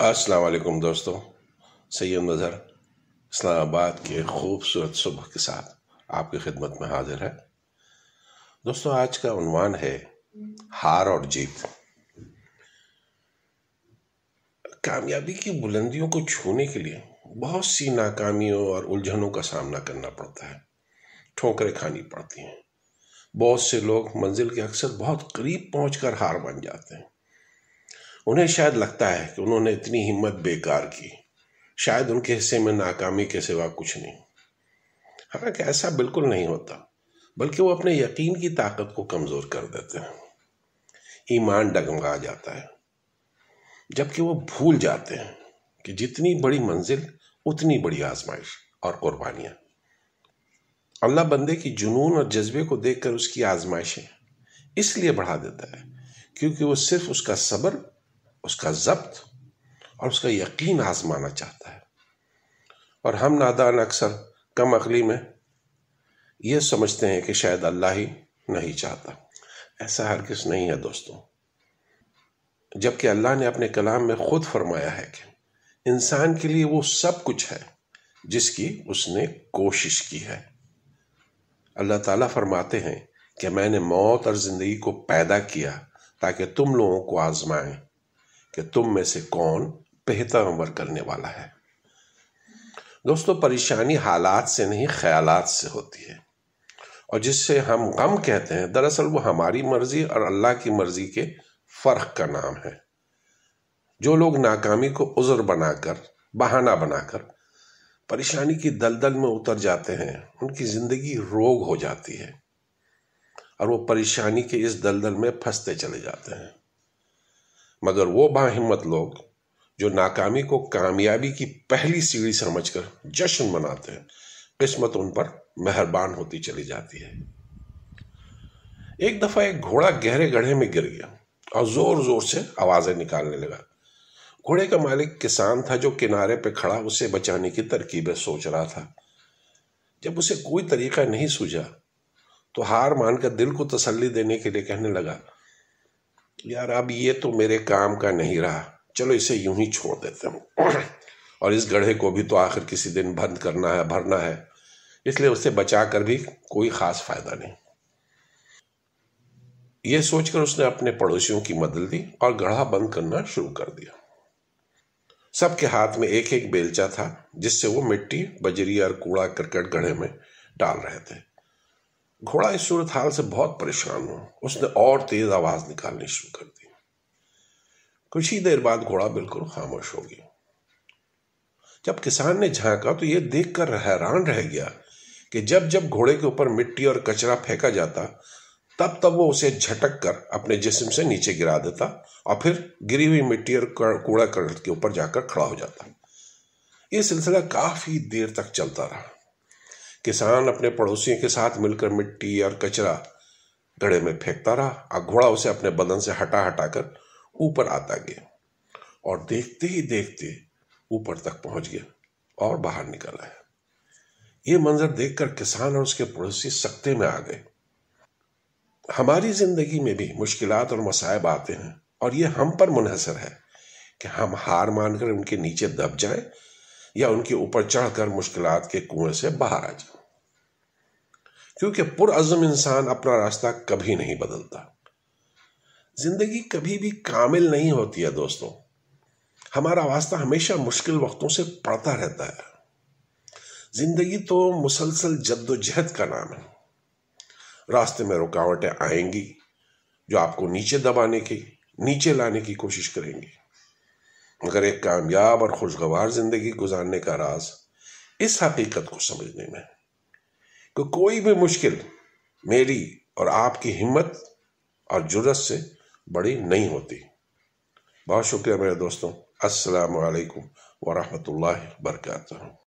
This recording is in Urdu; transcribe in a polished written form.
السلام علیکم دوستو، سید مظہر اسلام آباد کے خوبصورت صبح کے ساتھ آپ کی خدمت میں حاضر ہے۔ دوستو، آج کا عنوان ہے ہار اور جیت۔ کامیابی کی بلندیوں کو چھونے کے لیے بہت سی ناکامیوں اور الجھنوں کا سامنا کرنا پڑتا ہے، ٹھوکریں کھانی پڑتی ہیں۔ بہت سے لوگ منزل کے اکثر بہت قریب پہنچ کر ہار مان جاتے ہیں۔ انہیں شاید لگتا ہے کہ انہوں نے اتنی ہمت بیکار کی، شاید ان کے حصے میں ناکامی کے سوا کچھ نہیں۔ حالانکہ ایسا بالکل نہیں ہوتا، بلکہ وہ اپنے یقین کی طاقت کو کمزور کر دیتے ہیں۔ ایمان ڈگمگا جاتا ہے، جبکہ وہ بھول جاتے ہیں کہ جتنی بڑی منزل اتنی بڑی آزمائش اور قربانیاں۔ اللہ بندے کی جنون اور جذبے کو دیکھ کر اس کی آزمائشیں اس لیے بڑھا دیتا ہے کیونکہ وہ صرف اس کا صبر، اس کا ضبط اور اس کا یقین آزمانا چاہتا ہے۔ اور ہم نادان اکثر کم عقلی میں یہ سمجھتے ہیں کہ شاید اللہ ہی نہیں چاہتا۔ ایسا ہرگز نہیں ہے دوستوں، جبکہ اللہ نے اپنے کلام میں خود فرمایا ہے کہ انسان کے لیے وہ سب کچھ ہے جس کی اس نے کوشش کی ہے۔ اللہ تعالیٰ فرماتے ہیں کہ میں نے موت اور زندگی کو پیدا کیا تاکہ تم لوگوں کو آزمائیں کہ تم میں سے کون بہتر عمل کرنے والا ہے۔ دوستو، پریشانی حالات سے نہیں خیالات سے ہوتی ہے، اور جس سے ہم غم کہتے ہیں دراصل وہ ہماری مرضی اور اللہ کی مرضی کے فرق کا نام ہے۔ جو لوگ ناکامی کو عذر بنا کر، بہانہ بنا کر پریشانی کی دلدل میں اتر جاتے ہیں، ان کی زندگی روگ ہو جاتی ہے اور وہ پریشانی کے اس دلدل میں پھنستے چلے جاتے ہیں۔ مگر وہ باہمت لوگ جو ناکامی کو کامیابی کی پہلی سیڑھی سمجھ کر جشن مناتے ہیں، قسمت ان پر مہربان ہوتی چلی جاتی ہے۔ ایک دفعہ ایک گھوڑا گہرے گڑھے میں گر گیا اور زور زور سے آوازیں نکالنے لگا۔ گھوڑے کا مالک کسان تھا جو کنارے پہ کھڑا اسے بچانے کی ترکیبیں سوچ رہا تھا۔ جب اسے کوئی طریقہ نہیں سوجھا تو ہار مان کر دل کو تسلی دینے کے لیے کہنے لگا، یار اب یہ تو میرے کام کا نہیں رہا، چلو اسے یوں ہی چھوڑ دیتے ہوں، اور اس گڑھے کو بھی تو آخر کسی دن بند کرنا ہے، بھرنا ہے، اس لیے اسے بچا کر بھی کوئی خاص فائدہ نہیں۔ یہ سوچ کر اس نے اپنے پڑوسیوں کی مدد لی اور گڑھا بند کرنا شروع کر دیا۔ سب کے ہاتھ میں ایک ایک بیلچا تھا جس سے وہ مٹی، بجری اور کوڑا کرکٹ گڑھے میں ڈال رہے تھے۔ گھوڑا اس صورتحال سے بہت پریشان ہوا، اس نے اور تیز آواز نکالنی شروع کر دی۔ کچھ ہی دیر بعد گھوڑا بالکل خاموش ہو گیا۔ جب کسان نے جھانکا تو یہ دیکھ کر حیران رہ گیا کہ جب جب گھوڑے کے اوپر مٹی اور کچرا پھینکا جاتا تب تب وہ اسے جھٹک کر اپنے جسم سے نیچے گرا دیتا اور پھر گری ہوئی مٹی اور کوڑا کرکٹ کے اوپر جا کر کھڑا ہو جاتا۔ یہ سلسلہ کافی دیر تک چلتا رہا۔ کسان اپنے پڑوسیوں کے ساتھ مل کر مٹی اور کچرا گڑھے میں پھینکتا رہا اور گھوڑا اسے اپنے بدن سے ہٹا ہٹا کر اوپر آتا گیا، اور دیکھتے ہی دیکھتے اوپر تک پہنچ گیا اور باہر نکل آیا۔ یہ منظر دیکھ کر کسان اور اس کے پڑوسی سکتے میں آ گئے۔ ہماری زندگی میں بھی مشکلات اور مصائب آتے ہیں، اور یہ ہم پر منحصر ہے کہ ہم ہار مان کر ان کے نیچے دب جائیں یا ان کے اوپر چڑھ کر مشکلات کے کنویں سے باہر آ جائیں، کیونکہ پرعزم انسان اپنا راستہ کبھی نہیں بدلتا۔ زندگی کبھی بھی کامل نہیں ہوتی ہے دوستوں، ہمارا واسطہ ہمیشہ مشکل وقتوں سے پڑتا رہتا ہے۔ زندگی تو مسلسل جد و جہد کا نام ہے۔ راستے میں رکاوٹیں آئیں گی جو آپ کو نیچے دبانے کی، نیچے لانے کی کوشش کریں گی، مگر ایک کامیاب اور خوشگوار زندگی گزارنے کا راز اس حقیقت کو سمجھنے میں کہ کوئی بھی مشکل میری اور آپ کی ہمت اور جرأت سے بڑی نہیں ہوتی۔ بہت شکریہ میرے دوستوں، السلام علیکم ورحمۃ اللہ وبرکاتہ۔